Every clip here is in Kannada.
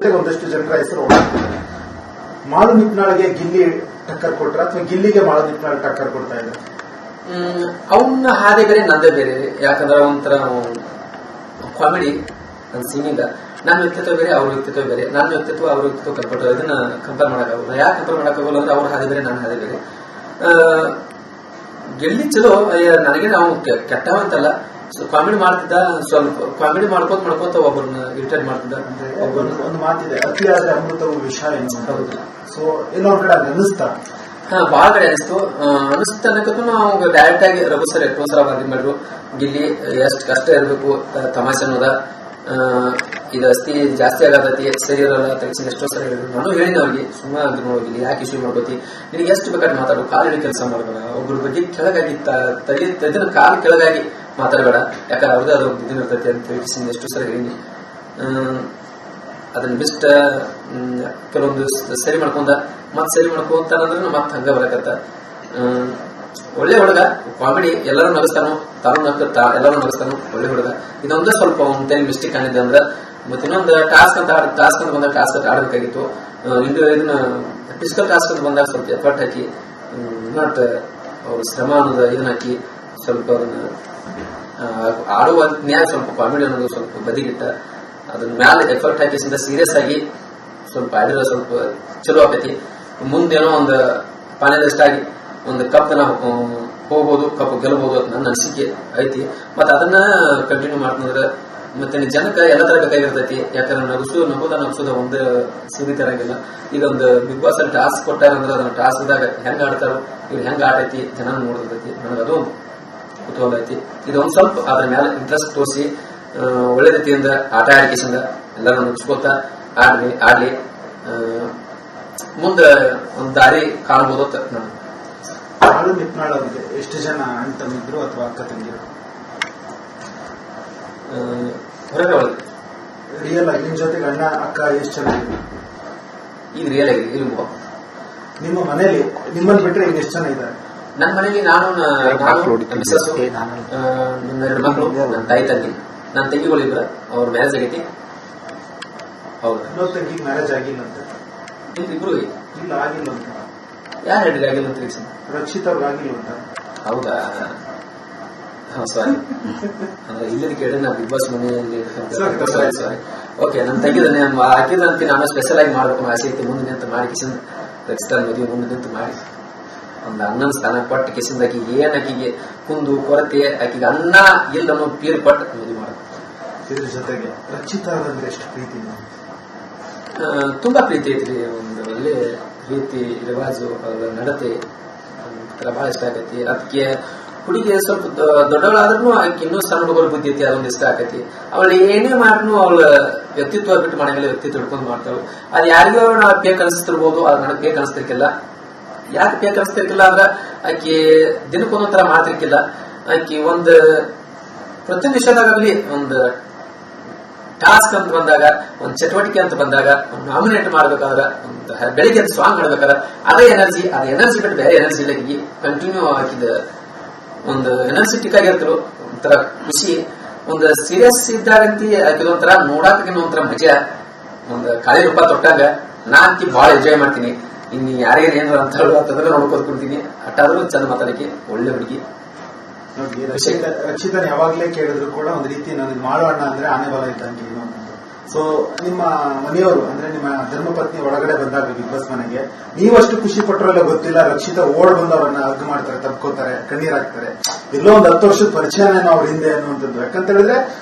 ಜೊತೆಗೆ ಒಂದಷ್ಟು ಜನರ ಹೆಸರು ಮಾಳು ನಿಪ್ನಾಳ್ಗೆ ಗಿಲ್ಲಿ ಟಕ್ಕರ್ ಕೊಟ್ರ ಅಥವಾ ಗಿಲ್ಲಿಗೆ ಮಾಳು ನಿಪ್ನಾಳ್ ಟಕ್ಕರ್ ಕೊಡ್ತಾ ಇದ್ದಾರೆ? ಅವನ್ನ ಹಾಗೆ ಬೇರೆ ನಂದೇ ಬೇರೆ. ಯಾಕಂದ್ರೆ ಒಂಥರ ಕಾಮಿಡಿ, ನನ್ನ ಸಿಂಗಿಂಗ್, ನನ್ನ ವ್ಯಕ್ತಿತ್ವ ಬೇರೆ, ಅವ್ರ ವ್ಯಕ್ತಿತ್ವ ಬೇರೆ. ನನ್ನ ವ್ಯಕ್ತಿತ್ವ ಅವ್ರ ವ್ಯಕ್ತಿತ್ವ ಕಂಪೇರ್ ಇದನ್ನ ಕಂಪೇರ್ ಮಾಡೋಕ್ಕಾಗಲ್ಲ. ಯಾಕೆ ಕಂಪೇರ್ ಮಾಡೋಕ್ಕಾಗಲ್ಲ ಅಂದ್ರೆ ಅವ್ರ ಹಾದಿ ಬೇರೆ, ನನ್ನ ಹಾದಿ ಬೇರೆ. ಗೆಲ್ಲಿ ಚಲೋ, ನನಗೆ ನಾವು ಕೆಟ್ಟವ ಅಂತಲ್ಲ, ಕಾಮಿಡಿ ಮಾಡ್ತಿದ್ದ, ಸ್ವಲ್ಪ ಕಾಮಿಡಿ ಮಾಡ್ಕೋತ ಒಬ್ಬರನ್ನ ಇರಿಟೇಟ್ ಮಾಡ್ತಿದ್ದ. ಒಂದು ಮಾತಿದೆ, ಅತಿಯಾದ್ರೆ ಅಮೃತವು ವಿಷ ಎನ್ನುವಂತ. ಸೊ ಎಲ್ಲೋ ಒಂದ್ ಕಡೆ ಅನ್ನಿಸ್ತಾ? ಬಹಳ ಕಡೆ ಅನಿಸ್ತಾ ಅನ್ನೋಕ್ಕೂ ನಾವು ಡೈರೆಕ್ಟ್ ಆಗಿ ರಘು ಸರ್ ಎಷ್ಟೊಂದ್ ಸಲ ಬಂದಿ ಮಾಡಿದ್ರು, ಗಿಲ್ಲಿ ಎಷ್ಟು ಕಷ್ಟ ಇರಬೇಕು ತಮಾಷೆ ಅನ್ನೋದ, ಇದು ಅಸ್ತಿ ಜಾಸ್ತಿ ಆಗತೈತಿ, ಸರಿ ಇರಲ್ಲ ತಕ್ಷಣ ಎಷ್ಟೋ ಸರಿ ಹೇಳಿದ್ರು. ನಾನು ಹೇಳಿದ ಅವ್ರಿಗೆ, ಸುಮ್ಮನೆ ನೋಡಿಲ್ಲಿ ಯಾಕೆ ಇಶ್ಯೂ ಮಾಡ್ಕೋತಿ, ನಿನಗೆ ಎಷ್ಟು ಬೇಕಾದ್ರೆ ಮಾತಾಡು, ಕಾಲಿಡಿ ಕೆಲಸ ಮಾಡಬೇಡ, ಒಬ್ಬರ ಬಗ್ಗೆ ಕೆಳಗಾಗಿ ಇದನ್ನ ಕಾಲು ಕೆಳಗಾಗಿ ಮಾತಾಡಬೇಡ, ಯಾಕಂದ್ರೆ ಅವ್ರದ್ದು ಅದು ಇದನ್ನ ಇರ್ತೈತಿ ಅಂತ ಹೇಳಿ ಎಷ್ಟು ಸರಿ ಹೇಳಿ. ಅದನ್ನ ಬಿಷ್ಟ ಕೆಲವೊಂದು ಸರಿ ಮಾಡ್ಕೊಂಡ ಮತ್ ಸರಿ ಮಾಡ್ಕೊಂತಾನಂದ್ರೆ ಮತ್ ಹಂಗ ಬರಕತ್ತ. ಒಳ್ಳೆ ಹುಡುಗ, ಕಾಮಿಡಿ, ಎಲ್ಲರೂ ನಗಿಸ್ತಾನು, ತಾನು ನಗ್ತಾ ಎಲ್ಲರೂ ನಗಿಸ್ತಾನು, ಒಳ್ಳೆ ಹುಡುಗ. ಇದೊಂದೇ ಸ್ವಲ್ಪ ಒಂದು ಮಿಸ್ಟೇಕ್ ಆಗಿದೆ ಅಂದ್ರೆ, ಮತ್ತೆ ಇನ್ನೊಂದು ಟಾಸ್ಕ್ ಅಂತ ಬಂದಾಗ ಟಾಸ್ಕ್ ಆಡಬೇಕಾಗಿತ್ತು. ಇದನ್ನ ಫಿಸಿಕಲ್ ಟಾಸ್ಕ್ ಅಂತ ಬಂದಾಗ ಸ್ವಲ್ಪ ಎಫರ್ಟ್ ಹಾಕಿ, ನಾಟ್ ಅವ್ರ ಶ್ರಮ ಅನ್ನೋದು ಇದನ್ನ ಹಾಕಿ ಸ್ವಲ್ಪ ಅದನ್ನ ಆಡುವ ನ್ಯಾಯ ಸ್ವಲ್ಪ ಕಾಮಿಡಿ ಅನ್ನೋದು ಸ್ವಲ್ಪ ಬದಿಗಿಟ್ಟ, ಅದನ್ನ ಮ್ಯಾಲ ಎಫರ್ಟ್ ಹಾಕಿ ಸೀರಿಯಸ್ ಆಗಿ ಸ್ವಲ್ಪ ಆಡಿದ್ರೆ ಸ್ವಲ್ಪ ಚಲೋ ಆಕೈತಿ. ಮುಂದೇನೋ ಒಂದು ಫೈನಲಿಸ್ಟ್ ಆಗಿ ಒಂದು ಕಪ್ ಹೋಗ್ಬೋದು, ಕಪ್ ಗೆಲ್ಬಹುದು ಅಂತ ನನ್ನ ಅನಿಸಿಕೆ ಐತಿ. ಮತ್ತೆ ಅದನ್ನ ಕಂಟಿನ್ಯೂ ಮಾಡ್ತಂದ್ರೆ ಮತ್ತೆ ಜನಕ್ಕೆ ಎಲ್ಲ ತರ ಬೇಕಾಗಿರ್ತೈತಿ. ಯಾಕಂದ್ರೆ ನಗುಸೋದ ಒಂದು ಸೀಮಿತ ಇರಂಗಿಲ್ಲ. ಈಗ ಒಂದು ಬಿಗ್ ಬಾಸ್ ಅಲ್ಲಿ ಟಾಸ್ಕ್ ಕೊಟ್ಟಾರಂದ್ರೆ ಅದನ್ನ ಟಾಸ್ಕ್ದಾಗ ಹೆಂಗ್ ಆಡ್ತಾರೋ, ಇವ್ರು ಹೆಂಗ್ ಆಡೈತಿ ಜನ ನೋಡಿರ್ತೈತಿ. ನನಗದು ಕುತೂಹಲ ಐತಿ. ಇದೊಂದ್ ಸ್ವಲ್ಪ ಅದ್ರ ಮೇಲೆ ಇಂಟ್ರೆಸ್ಟ್ ತೋರಿಸಿ ಒಳ್ಳೆ ರೀತಿಯಿಂದ ಆಟ ಆಡಿಕೆಸಿಂದ ಎಲ್ಲರೂ ನುಗ್ಸ್ಕೋತಾ ಆಡ್ಲಿ ಮುಂದೆ ಒಂದು ದಾರಿ ಕಾಣಬಹುದು ಅಂತ ನಾನು. ಮಾಳು ನಿಪ್ನಾಳ್ ಅವ್ರಿಗೆ ಎಷ್ಟು ಜನ ಅಣ್ಣ ತಮ್ಮಿದ್ರು ಅಥವಾ ಅಕ್ಕ ತಂಗಿರು? ಹೊರಗೆ ಒಳಗೆ ರಿಯಲ್ ಆಗಿ ನಿಮ್ ಜೊತೆಗೆ ಅಣ್ಣ ಅಕ್ಕ ಎಷ್ಟು ಜನ ಇದ್ರು? ಈಗ ರಿಯಲ್ ಆಗಿ ಇಲ್ವೋ? ನಿಮ್ಮ ಮನೇಲಿ ನಿಮ್ಮನ್ನು ಬಿಟ್ರೆ ಈಗ ಎಷ್ಟು ಜನ ಇದ್ದಾರೆ? ನನ್ನ ಮನೇಲಿ ನಾನು ಮಿಸಸ್, ನನ್ನ 2 ಮಕ್ಕಳು, ನನ್ನ ತಾಯಿ ತಂಗಿ, ನನ್ನ ತಂಗಿಗಳು ಇಬ್ಬರ, ಅವ್ರ ಮ್ಯಾರೇಜ್ ಆಗೈತಿ. ಹೌದು. ಇನ್ನೊಂದು ತಂಗಿಗೆ ಮ್ಯಾರೇಜ್ ಆಗಿಲ್ಲ ಅಂತ? ಇಬ್ರು ಇಲ್ಲ ಆಗಿಲ್ಲ ಅಂತ. ಯಾರು ಹೇಳಿಲ್ಲ ಆಗಿಲ್ಲ ಅಂತ? ರಕ್ಷಿತ್ ಅವ್ರಿಗೆ ಆಗಿಲ್ಲ ಅಂತ? ಹೌದಾ? ಸಾರಿ, ಇಲ್ಲದ ಕೇಳಿ ನಾ ಬಿಗ್ ಬಾಸ್ ಮನೆಯಲ್ಲಿ ಸಾರಿ. ಓಕೆ, ನನ್ನ ತೆಗಿದಾನೆ ಹಾಕಿದಂತೆ ನಾನು ಸ್ಪೆಷಲ್ ಆಗಿ ಮಾಡ್ಬೇಕು ಆಸೆ ಐತಿ. ಮುಂದೆ ನಿಂತು ಮಾಡಿ ಕಿಸಿಂದ ರಕ್ಷಿತ ಮದುವೆ ಮುಂದೆ ನಿಂತು ಮಾಡಿ ಒಂದು ಅಣ್ಣನ ಸ್ಥಾನ ಕೊಟ್ಟು ಕಿಸಿಂದ ಆಕಿಗೆ ಏನ್ ಆಕಿಗೆ ಕುಂದು ಕೊರತೆ, ಆಕಿಗೆ ಅನ್ನ ಇಲ್ಲ ಅನ್ನೋ ಪೀರ್ ಪಟ್ಟು ಮದುವೆ ಮಾಡಬೇಕು. ಇದ್ರ ಜೊತೆಗೆ ರಕ್ಷಿತ ಅಂದ್ರೆ ಎಷ್ಟು ಪ್ರೀತಿ? ತುಂಬಾ ಪ್ರೀತಿ ಐತ್ರಿ. ಒಂದು ಒಳ್ಳೆ ರೀತಿ ರಿವಾಜು, ಅವಳ ನಡತೆ ಬಹಳ ಇಷ್ಟ ಆಗೈತಿ. ಅದಕ್ಕೆ ಹುಡುಗಿ ಸ್ವಲ್ಪ ದೊಡ್ಡವಳಾದ್ರೂ ಆಕೆ ಇನ್ನೂ ಸಣ್ಣ ಹುಡುಗರ ಬುದ್ಧಿ ಐತಿ, ಅದೊಂದು ಇಷ್ಟ ಆಗೈತಿ. ಅವಳು ಏನೇ ಮಾಡ್ರು ಅವಳ ವ್ಯಕ್ತಿತ್ವ ಬಿಟ್ಟು ಮಾಡಂಗಿಲ್ಲ, ವ್ಯಕ್ತಿತ್ವ ಹಿಡ್ಕೊಂಡು ಮಾಡ್ತಾಳು. ಅದು ಯಾರಿಗೋ ನಾವು ಬೇಕ್ ಅನಿಸ್ತಿರ್ಬೋದು, ಅದು ನನಗೆ ಬೇಕ್ ಅನಿಸ್ತಿರ್ಕಿಲ್ಲ. ಯಾಕೆ ಬೇಕ್ ಅನಿಸ್ತಿರ್ಕಿಲ್ಲ ಅಂದ್ರೆ ಆಕೆ ದಿನಕ್ಕೊಂದೊಂದ್ ತರ ಮಾತಿರ್ಕಿಲ್ಲ. ಆಕೆ ಒಂದು ಪ್ರತಿಯೊಂದು ವಿಷಯದಾಗಲಿ ಒಂದು ಟಾಸ್ಕ್ ಅಂತ ಬಂದಾಗ, ಒಂದು ಚಟುವಟಿಕೆ ಅಂತ ಬಂದಾಗ, ಒಂದು ನಾಮಿನೇಟ್ ಮಾಡ್ಬೇಕಾದ್ರೆ, ಒಂದು ಬೆಳಿಗ್ಗೆ ಸಾಂಗ್ ಮಾಡ್ಬೇಕಾದ್ರೆ ಅದೇ ಎನರ್ಜಿ ಬಿಟ್ಟು ಬೇರೆ ಎನರ್ಜಿ ಇಲ್ಲ. ಈಗ ಕಂಟಿನ್ಯೂ ಹಾಕಿದ ಒಂದು ಎನರ್ಜೆಟಿಕ್ ಆಗಿರ್ತರು, ಒಂಥರ ಖುಷಿ. ಒಂದು ಸೀರಿಯಸ್ ಇದ್ದಾಗಂತಿ ಒಂಥರ ನೋಡಾಕ ಒಂಥರ ಮಜಾ. ಒಂದು ಕಾಳಿ ರೂಪ ತೊಟ್ಟಾಗ ನಾಂತಿ ಬಹಳ ಎಂಜಾಯ್ ಮಾಡ್ತೀನಿ. ಇನ್ನು ಯಾರಿಗೇನು ಏನಾರ ಅಂತ ಹೇಳುವಂತಂದ್ರೆ ನೋಡ್ಕೋದ್ ಕೊಡ್ತೀನಿ. ಅಟ್ಟಾದ್ರೂ ಚಂದ ಮಾತಾಡಕ್ಕೆ ಒಳ್ಳೆ ಹುಡುಗಿ. ರಕ್ಷಿತನ ಯಾವಾಗ್ಲೇ ಕೇಳಿದ್ರು ಕೂಡ ಒಂದು ರೀತಿ ನನಗೆ ಮಾಳು ಅಣ್ಣ ಅಂದ್ರೆ ಆನೆ ಬಲ ಇದ್ದಂಗೆ ಏನು ಅಂತ. ಸೊ ನಿಮ್ಮ ಮನೆಯವರು ಅಂದ್ರೆ ನಿಮ್ಮ ಧರ್ಮಪತ್ನಿ ಒಳಗಡೆ ಬಂದಾಗ ಬಿಗ್ ಬಾಸ್ ಮನೆಗೆ ನೀವಷ್ಟು ಖುಷಿ ಪಟ್ಟರಲ್ಲ ಗೊತ್ತಿಲ್ಲ. ರಕ್ಷಿತ ಓಡ್ ಬಂದು ಅವ್ರನ್ನ ಹಗ್ ಮಾಡ್ತಾರೆ, ತಪ್ಕೋತಾರೆ, ಕಣ್ಣೀರಾಗ್ತಾರೆ. ಎಲ್ಲೋ ಒಂದು 10 ವರ್ಷದ ಪರಿಚಯನೇನೋ ಅವ್ರ ಹಿಂದೆ ಅನ್ನುವಂಥದ್ದು. ಯಾಕಂತ ಹೇಳಿದ್ರೆ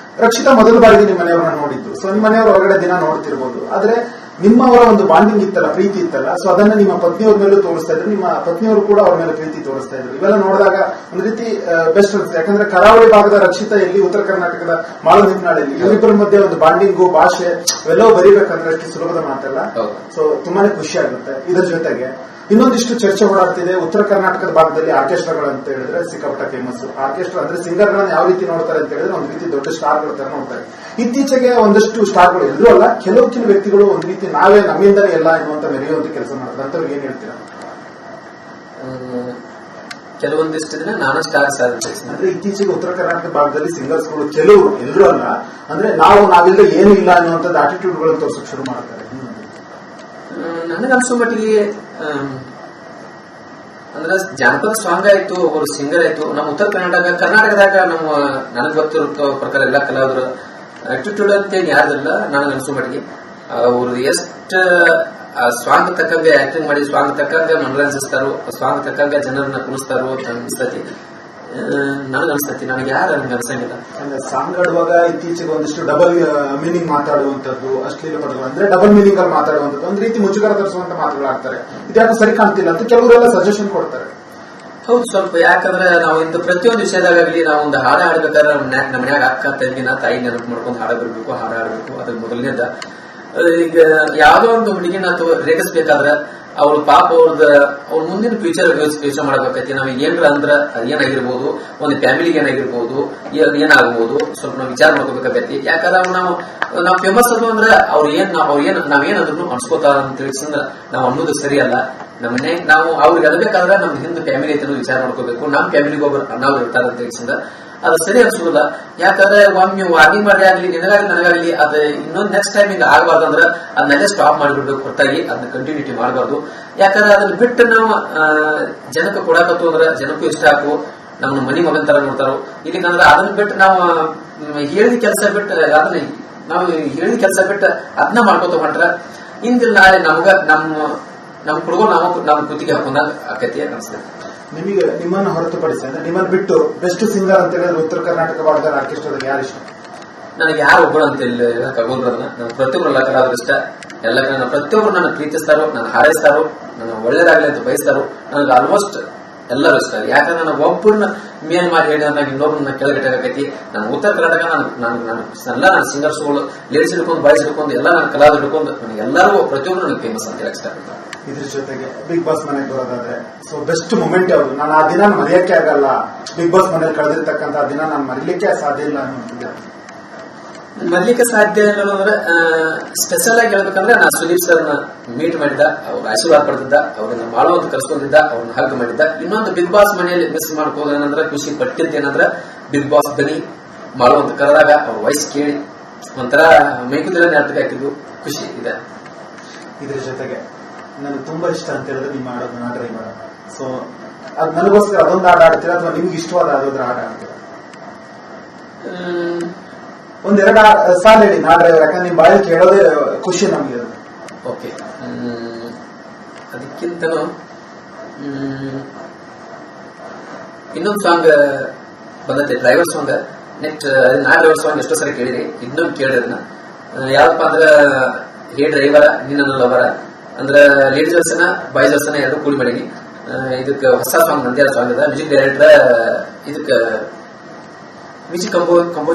ರಕ್ಷಿತ ಮೊದಲ ಬಾರಿಗೆ ನಿಮ್ಮ ಮನೆಯವ್ರನ್ನ ನೋಡಿದ್ದು. ಸೊ ನಿಮ್ಮ ಮನೆಯವರು ಹೊರಗಡೆ ದಿನ ನೋಡ್ತಿರ್ಬೋದು, ಆದ್ರೆ ನಿಮ್ಮವರ ಒಂದು ಬಾಂಡಿಂಗ್ ಇತ್ತಲ್ಲ, ಪ್ರೀತಿ ಇತ್ತಲ್ಲ, ಸೊ ಅದನ್ನ ನಿಮ್ಮ ಪತ್ನಿಯವ್ರ ಮೇಲೂ ತೋರಿಸ್ತಾ ಇದ್ರು, ನಿಮ್ಮ ಪತ್ನಿಯವರು ಕೂಡ ಅವ್ರ ಮೇಲೆ ಪ್ರೀತಿ ತೋರಿಸ್ತಾ ಇದ್ರು. ಇವೆಲ್ಲ ನೋಡಿದಾಗ ಒಂದು ರೀತಿ ಬೆಸ್ಟ್ ಅನ್ಸುತ್ತೆ. ಯಾಕಂದ್ರೆ ಕರಾವಳಿ ಭಾಗದ ರಕ್ಷಿತ ಎಲ್ಲಿ, ಉತ್ತರ ಕರ್ನಾಟಕದ ಮಾಳು ನಿಪ್ನಾಳಲ್ಲಿ, ಇವರಿಬ್ಬರ ಮಧ್ಯೆ ಒಂದು ಬಾಂಡಿಂಗು, ಭಾಷೆ ಇವೆಲ್ಲವೂ ಬರೀಬೇಕಂದ್ರೆ ಅಷ್ಟು ಸುಲಭದ ಮಾತಲ್ಲ. ಸೊ ತುಂಬಾನೇ ಖುಷಿ ಆಗುತ್ತೆ. ಇದರ ಜೊತೆಗೆ ಇನ್ನೊಂದಿಷ್ಟು ಚರ್ಚೆ ಓಡಾಡ್ತಿದೆ. ಉತ್ತರ ಕರ್ನಾಟಕದ ಭಾಗದಲ್ಲಿ ಆರ್ಕೆಸ್ಟ್ರಾಗಳು ಅಂತ ಹೇಳಿದ್ರೆ ಸಿಕ್ಕಾಪಟ್ಟ ಫೇಮಸ್. ಆರ್ಕೆಸ್ಟ್ರಾ ಅಂದ್ರೆ ಸಿಂಗರ್ಗಳನ್ನ ಯಾವ ರೀತಿ ನೋಡ್ತಾರೆ ಅಂತ ಹೇಳಿದ್ರೆ ಒಂದು ರೀತಿ ದೊಡ್ಡ ಸ್ಟಾರ್ಗಳ ತರ ನೋಡ್ತಾರೆ. ಇತ್ತೀಚೆಗೆ ಒಂದಷ್ಟು ಸ್ಟಾರ್ಗಳು, ಎಲ್ಲರೂ ಅಲ್ಲ, ಕೆಲವು ವ್ಯಕ್ತಿಗಳು ಒಂದು ರೀತಿ ನಾವೇ ನಮ್ಮಿಂದಲೇ ಎಲ್ಲ ಎನ್ನುವಂತ ಮೆರೆಯುವಂತ ಕೆಲಸ ಮಾಡ್ತಾರೆ. ಅಂತವ್ರಿಗೆ ಏನ್ ಹೇಳ್ತೀರಾ? ಕೆಲವೊಂದಿಷ್ಟು ದಿನ ನಾನು ಸ್ಟಾರ್ ಸಾಧಿಸಿ. ಅಂದ್ರೆ ಇತ್ತೀಚೆಗೆ ಉತ್ತರ ಕರ್ನಾಟಕ ಭಾಗದಲ್ಲಿ ಸಿಂಗರ್ಸ್ಗಳು ಕೆಲವರು, ಎಲ್ಲರೂ ಅಲ್ಲ, ಅಂದ್ರೆ ನಾವಿಲ್ಲದೆ ಏನಿಲ್ಲ ಅನ್ನುವಂಥದ್ದು ಆಟಿಟ್ಯೂಡ್ ಗಳನ್ನು ತೋರ್ಸಕ್ ಶುರು ಮಾಡ್ತಾರೆ. ನನಗನ್ಸೋ ಮಟ್ಟಿಗೆ ಅಂದ್ರೆ ಜಾನಪದ ಸಾಂಗ್ ಆಯ್ತು, ಅವರು ಸಿಂಗರ್ ಆಯ್ತು, ನಮ್ಮ ಉತ್ತರ ಕರ್ನಾಟಕದಾಗ ನನಗೆ ಗೊತ್ತಿರೋ ಪ್ರಕಾರ ಎಲ್ಲ ಕಲಾವಿದರು ಆಟಿಟ್ಯೂಡ್ ಅಂತ ಯಾರಿಲ್ಲ. ನನಗನ್ಸೋ ಮಟ್ಟಿಗೆ ಅವ್ರು ಎಷ್ಟು ಸ್ವಾಂಗ್ ತಕ್ಕಂಗೆ ಆಕ್ಟಿಂಗ್ ಮಾಡಿ ಸ್ವಾಂಗ್ ತಕ್ಕಂಗೆ ಮನರಂಜಿಸ್ತಾರೋ, ಸ್ವಾಂಗ್ ತಕ್ಕಂಗೆ ಜನರನ್ನ ಕುಣಿಸ್ತಾರೋ ಅಂತ ಅನಿಸ್ತತಿ. ನನಗನ್ಸ್ತತಿ. ನನಗೆ ಯಾರು ನನಗೆ ಅನ್ಸಂಗಿಲ್ಲ. ಸಾಂಗ್ ಆಡುವಾಗ ಇತ್ತೀಚೆಗೆ ಒಂದಿಷ್ಟು ಡಬಲ್ ಮೀನಿಂಗ್ ಮಾತಾಡುವಂತದ್ದು, ಅಶ್ಲೀಲ ಪದಗಳು ಅಂದ್ರೆ ಡಬಲ್ ಮೀನಿಂಗ್ ಅಲ್ಲಿ ಮಾತಾಡುವಂತದ್ದು, ಒಂದ್ ರೀತಿ ಮುಜುಗರ ತರಿಸುವಂತ ಮಾತುಗಳಾಗ್ತಾರೆ. ಇದ್ಯಾಕೆ ಸರಿ ಕಾಣ್ತಿಲ್ಲ ಅಂತ ಕೆಲವರೆಲ್ಲ ಸಜೆಷನ್ ಕೊಡ್ತಾರೆ. ಹೌದು, ಸ್ವಲ್ಪ. ಯಾಕಂದ್ರೆ ನಾವು ಇಂಥ ಪ್ರತಿಯೊಂದು ವಿಷಯದಾಗಲಿ ನಾವು ಒಂದು ಹಾಡ ಆಡ್ಬೇಕಾದ್ರೆ ನಮ್ಮ ಮನ್ಯಾಗ ಅಕ್ಕ ತಂಗಿನ ತಾಯಿ ನೆನಪು ಮಾಡ್ಕೊಂಡು ಹಾಡ ಬರ್ಬೇಕು, ಹಾಡ ಆಡ್ಬೇಕು. ಅದ್ರ ಮೊದಲನೇದ. ಈಗ ಯಾವ್ದೋ ಒಂದು ಹುಡುಗಿನ ಅಥವಾ ರೇಗಿಸ್ಬೇಕಾದ್ರೆ ಅವ್ರ ಪಾಪ ಅವ್ರ ಮುಂದಿನ ಫ್ಯೂಚರ್ ಯೋಚನೆ ಮಾಡ್ಬೇಕೈತಿ. ನಾವ್ ಏನ್ರ ಅಂದ್ರ ಅದೇನಾಗಿರ್ಬೋದು, ಒಂದು ಫ್ಯಾಮಿಲಿಗೆ ಏನಾಗಿರ್ಬೋದು, ಏನಾಗಬಹುದು, ಸ್ವಲ್ಪ ನಾವು ವಿಚಾರ ಮಾಡ್ಕೋಬೇಕಾಗೈತಿ. ಯಾಕಂದ್ರೆ ನಾವು ಫೇಮಸ್ ಅದು ಅಂದ್ರೆ ನಾವೇನಾದ್ರೂ ಅನ್ಸ್ಕೋತಾರ ಅಂತ ತಿಳಿಸಂದ್ರ ನಾವು ಅನ್ನೋದು ಸರಿಯಲ್ಲ. ನಮ್ಮನೆ ನಾವು ಅವ್ರಿಗೆ ಅನ್ಬೇಕಾದ್ರೆ ನಮ್ ಹಿಂದ್ ಫ್ಯಾಮಿಲಿ ಐತೆ ಅನ್ನೋದು ವಿಚಾರ ಮಾಡ್ಕೋಬೇಕು. ನಮ್ ಫ್ಯಾಮಿಲಿಗೆ ಒಬ್ಬರು ಅಣ್ಣವ್ರು ಇರ್ತಾರ ಅಂತ ತಿಳಿಸಿಂದ ಅದು ಸರಿ ಅನ್ಸೋದಿಲ್ಲ. ಯಾಕಂದ್ರೆ ಒಮ್ಮೆ ವಾರ್ನಿಂಗ್ ಮಾಡಿ ಆಗ್ಲಿ, ನಿನಗಾಗ್ಲಿ ನನಗಾಗ್ಲಿ, ಅದು ಇನ್ನೊಂದು ನೆಕ್ಸ್ಟ್ ಟೈಮ್ ಹಿಂಗ ಆಗಬಾರ್ದು ಅಂದ್ರೆ ಅದನ್ನೆಲ್ಲ ಸ್ಟಾಪ್ ಮಾಡಿಬಿಡ್ಬೇಕು, ಹೊರತಾಗಿ ಅದನ್ನ ಕಂಟಿನ್ಯೂಟಿ ಮಾಡಬಾರ್ದು. ಯಾಕಂದ್ರೆ ಅದನ್ನ ಬಿಟ್ಟು ನಾವು ಜನಕ್ಕೆ ಕೊಡಾಕತ್ತು ಅಂದ್ರೆ ಜನಕ್ಕೂ ಇಷ್ಟ ಹಾಕು, ನಮ್ಮ ಮನಿ ಮಗನ್ ತರ ನೋಡ್ತಾರೋ. ಇಲ್ಲಿಕಂದ್ರೆ ಅದನ್ನ ಬಿಟ್ಟು ನಾವು ಹೇಳಿದ ಕೆಲಸ ಬಿಟ್ಟು ಅದನ್ನ ಮಾಡ್ಕೋತ ಹೊಂಟ್ರ ಇಂದಿಲ್ಲ ನಾಳೆ ನಮ್ ಕುಡುಗೋ ನಮ್ಮ ಕೃತಿಗೆ ಹಾಕೊಂಡಾಗ ಆಕತಿ ಅನಿಸ್ತದೆ. ನಿಮಗೆ ನಿಮ್ಮನ್ನು ಹೊರತುಪಡಿಸಿ ಅಂದ್ರೆ ನಿಮ್ಮನ್ನು ಬಿಟ್ಟು ಬೆಸ್ಟ್ ಸಿಂಗರ್ ಅಂತ ಹೇಳಿದ್ರೆ ಉತ್ತರ ಕರ್ನಾಟಕ ಭಾಗದ ಆರ್ಕೆಸ್ಟ್ರಾದಾಗ ಯಾರು ಇಷ್ಟ? ನನಗೆ ಯಾರು ಒಬ್ಬರು ಅಂತ ಹೇಳಕ್ಕಾಗೋದ್ರನ್ನ ನಾನು ಪ್ರತಿಯೊಬ್ಬರು ಕಲಾವಿದ್ರು ಇಷ್ಟ. ಎಲ್ಲ ಪ್ರತಿಯೊಬ್ಬರು ನನ್ನ ಪ್ರೀತಿಸ್ತಾರೋ, ನನ್ನ ಹಾರೈಸ್ತಾರೋ, ನನ್ನ ಒಳ್ಳೇದಾಗ್ಲಿ ಅಂತ ಬಯಸ್ತಾರೋ. ನನಗೆ ಆಲ್ಮೋಸ್ಟ್ ಎಲ್ಲರೂ ಇಷ್ಟ. ಯಾಕಂದ್ರೆ ನನಗೆ ಒಬ್ಬರನ್ನ ಮೇಲ್ ಮಾಡಿ ಹೇಳಿ ನಾನು ಇನ್ನೊಬ್ಬರನ್ನ ಕೆಳಗಿಟ್ಟಾಕೈತಿ. ನಾನು ಉತ್ತರ ಕರ್ನಾಟಕ ಎಲ್ಲ ನನ್ನ ಸಿಂಗರ್ಸ್ಗಳು ಲೇಡೀಸ್ ಹಿಡ್ಕೊಂಡು, ಬಾಯ್ಸ್ ಹಿಡ್ಕೊಂಡು, ಎಲ್ಲ ನನ್ನ ಕಲಾವಿದ್ರು ಹಿಡ್ಕೊಂಡು ನನಗೆ ಎಲ್ಲರಿಗೂ ಪ್ರತಿಯೊಬ್ಬರು ನನಗೆ ಫೇಮಸ್ ಅಂತ ಹೇಳಕ್ ಇಷ್ಟಪಡ್ತಾರೆ. ಇದ್ರ ಜೊತೆಗೆ ಬಿಗ್ ಬಾಸ್ ಮನೆಗೆ ಬರೋದಾದ್ರೆ ಸೊ ಬೆಸ್ಟ್ ಮೂಮೆಂಟ್ ಯಾವುದು? ನಾನು ಆ ದಿನ ಮರೆಯಕ್ಕೆ ಆಗಲ್ಲ, ಬಿಗ್ ಬಾಸ್ ಮನೇಲಿ ಕಳೆದಿರ್ತಕ್ಕಂಥ ಆ ದಿನ ನಾನು ಮರಿಲಿಕ್ಕೆ ಸಾಧ್ಯ ಇಲ್ಲ ಅನ್ನೋದು ಮರಿಲಿಕ್ಕೆ ಸಾಧ್ಯ ಇಲ್ಲ ಅಂದ್ರೆ ಸ್ಪೆಷಲ್ ಆಗಿ ಹೇಳ್ಬೇಕಂದ್ರೆ ನಾನು ಸುದೀಪ್ ಸರ್ನ ಮೀಟ್ ಮಾಡಿದ್ದ, ಅವ್ರ ಆಶೀರ್ವಾದ ಪಡೆದಿದ್ದ, ಅವ್ರನ್ನ ಮಾಡುವಂತ ಕರ್ಸ್ಕೊಂಡಿದ್ದ, ಅವ್ರನ್ನ ಹಗ್ ಮಾಡಿದ್ದ. ಇನ್ನೊಂದು ಬಿಗ್ ಬಾಸ್ ಮನೆಯಲ್ಲಿ ಮಿಸ್ ಮಾಡ್ಕೋದೇನಂದ್ರೆ ಖುಷಿ ಪಟ್ಟಿದ್ದೇನಂದ್ರೆ ಬಿಗ್ ಬಾಸ್ ಬನ್ನಿ ಮಾಡುವಂತ ಕರೆದಾಗ ಅವ್ರ ವಾಯ್ಸ್ ಕೇಳಿ ಒಂಥರ ಮೈಕುದಿಲ್ಲ ನಾಟಕ ಹಾಕಿದ್ದು ಖುಷಿ ಇದೆ. ಇದ್ರ ಜೊತೆಗೆ ನನಗೆ ತುಂಬಾ ಇಷ್ಟ ಅಂತ ಹೇಳಿದ್ರೆ ನಿಮ್ಮ ಹಾಡೋದು ನಾ ಟ್ರೈ ಮಾಡೋದು. ಸೊ ಅದ್ ನನಗೋಸ್ಕರ ಅದೊಂದು ಹಾಡು ಆಡ್ತೀರಾ ಅಥವಾ ನಿಮ್ಗೆ ಇಷ್ಟವಾದ ಯಾವ್ದಾದ್ರು ಹಾಡು ಆಡ್ತೀರಾ? ಒಂದೆರಡು ಸಾಲ ಹೇಳಿ ನಾ ಡ್ರೈವರ್, ಯಾಕಂದ್ರೆ ನಿಮ್ ಬಾಯಲ್ಲಿ ಕೇಳೋದೇ ಖುಷಿ ನಮ್ಗೆ. ಓಕೆ, ಅದಕ್ಕಿಂತನೂ ಇನ್ನೊಂದು ಸಾಂಗ್ ಬಂದೈತೆ, ಡ್ರೈವರ್ ಸಾಂಗ್. ನೆಕ್ಸ್ಟ್ ನಾ ಡ್ರೈವರ್ ಸಾಂಗ್ ಎಷ್ಟೋ ಸರಿ ಕೇಳಿರಿ, ಇನ್ನೊಂದು ಕೇಳಿರಿ ಅದನ್ನ. ಯಾವಪ್ಪ ಅಂದ್ರೆ ಹೇ ಡ್ರೈವರ ನಿನ್ನ ಲವರ ಅಂದ್ರೆ ಲೇಡೀಸ್ ವರ್ಸನ ಬಾಯ್ಸ್ ವರ್ಸನ ಎರಡು ಕೂಡಿ ಮಾಡೀನಿ. ಇದಕ್ಕೆ ಹೊಸ ಸಾಂಗ್ ನಂದೇ ಸಾಂಗ್ ಇದೆ. ಮ್ಯೂಸಿಕ್ ಡೈರೆಕ್ಟರ್ ಇದಕ್ಕೆ ಮ್ಯೂಸಿಕ್ ಕಂಪೋಸ್